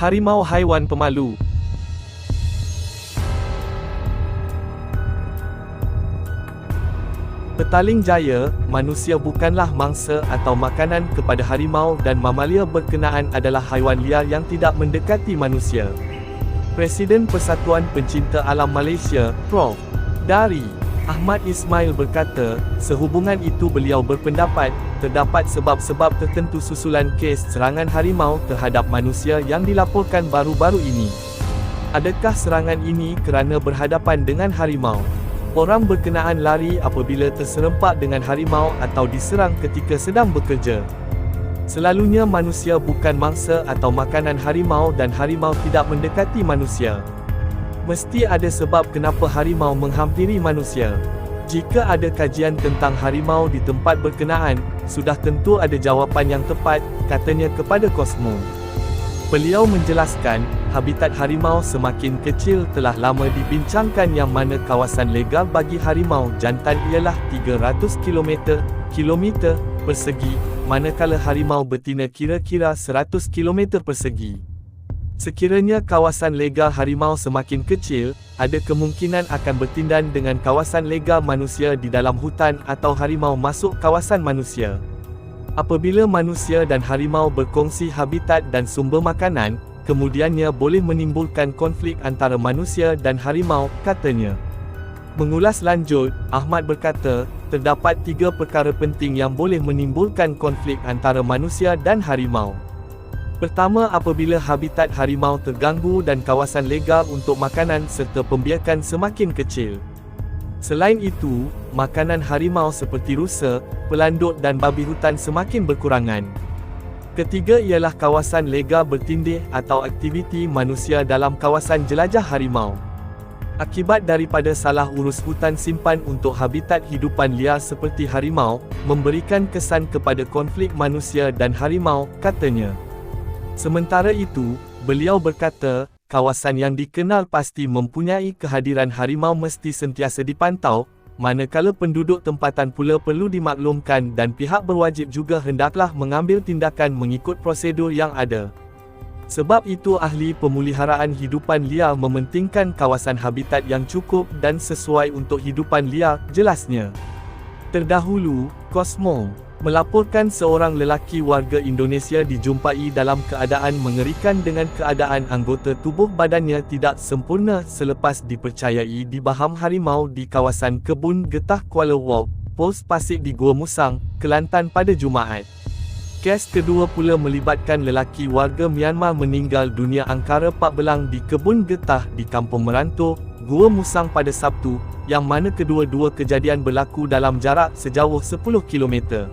Harimau haiwan pemalu. Petaling jaya, manusia bukanlah mangsa atau makanan kepada harimau dan mamalia berkenaan adalah haiwan liar yang tidak mendekati manusia. Presiden Persatuan Pencinta Alam Malaysia, Prof. Dari Ahmad Ismail berkata, sehubungan itu beliau berpendapat, terdapat sebab-sebab tertentu susulan kes serangan harimau terhadap manusia yang dilaporkan baru-baru ini. Adakah serangan ini kerana berhadapan dengan harimau? Orang berkenaan lari apabila terserempak dengan harimau atau diserang ketika sedang bekerja. Selalunya manusia bukan mangsa atau makanan harimau dan harimau tidak mendekati manusia. Mesti ada sebab kenapa harimau menghampiri manusia. Jika ada kajian tentang harimau di tempat berkenaan, sudah tentu ada jawapan yang tepat, katanya kepada Cosmo. Beliau menjelaskan, habitat harimau semakin kecil telah lama dibincangkan yang mana kawasan legal bagi harimau jantan ialah 300 km persegi, manakala harimau betina kira-kira 100 km persegi. Sekiranya kawasan legal harimau semakin kecil, ada kemungkinan akan bertindan dengan kawasan legal manusia di dalam hutan atau harimau masuk kawasan manusia. Apabila manusia dan harimau berkongsi habitat dan sumber makanan, kemudiannya boleh menimbulkan konflik antara manusia dan harimau, katanya. Mengulas lanjut, Ahmad berkata, terdapat 3 perkara penting yang boleh menimbulkan konflik antara manusia dan harimau. Pertama, apabila habitat harimau terganggu dan kawasan legal untuk makanan serta pembiakan semakin kecil. Selain itu, makanan harimau seperti rusa, pelanduk dan babi hutan semakin berkurangan. Ketiga ialah kawasan legal bertindih atau aktiviti manusia dalam kawasan jelajah harimau. Akibat daripada salah urus hutan simpan untuk habitat hidupan liar seperti harimau, memberikan kesan kepada konflik manusia dan harimau, katanya. Sementara itu, beliau berkata, kawasan yang dikenal pasti mempunyai kehadiran harimau mesti sentiasa dipantau, manakala penduduk tempatan pula perlu dimaklumkan dan pihak berwajib juga hendaklah mengambil tindakan mengikut prosedur yang ada. Sebab itu ahli pemeliharaan hidupan liar mementingkan kawasan habitat yang cukup dan sesuai untuk hidupan liar, jelasnya. Terdahulu, Cosmo melaporkan seorang lelaki warga Indonesia dijumpai dalam keadaan mengerikan dengan keadaan anggota tubuh badannya tidak sempurna selepas dipercayai dibaham harimau di kawasan Kebun Getah Kuala Wak, Pos Pasik di Gua Musang, Kelantan pada Jumaat. Kes kedua pula melibatkan lelaki warga Myanmar meninggal dunia angkara Pak Belang di Kebun Getah di Kampung Merantau, Gua Musang pada Sabtu, yang mana kedua-dua kejadian berlaku dalam jarak sejauh 10 km.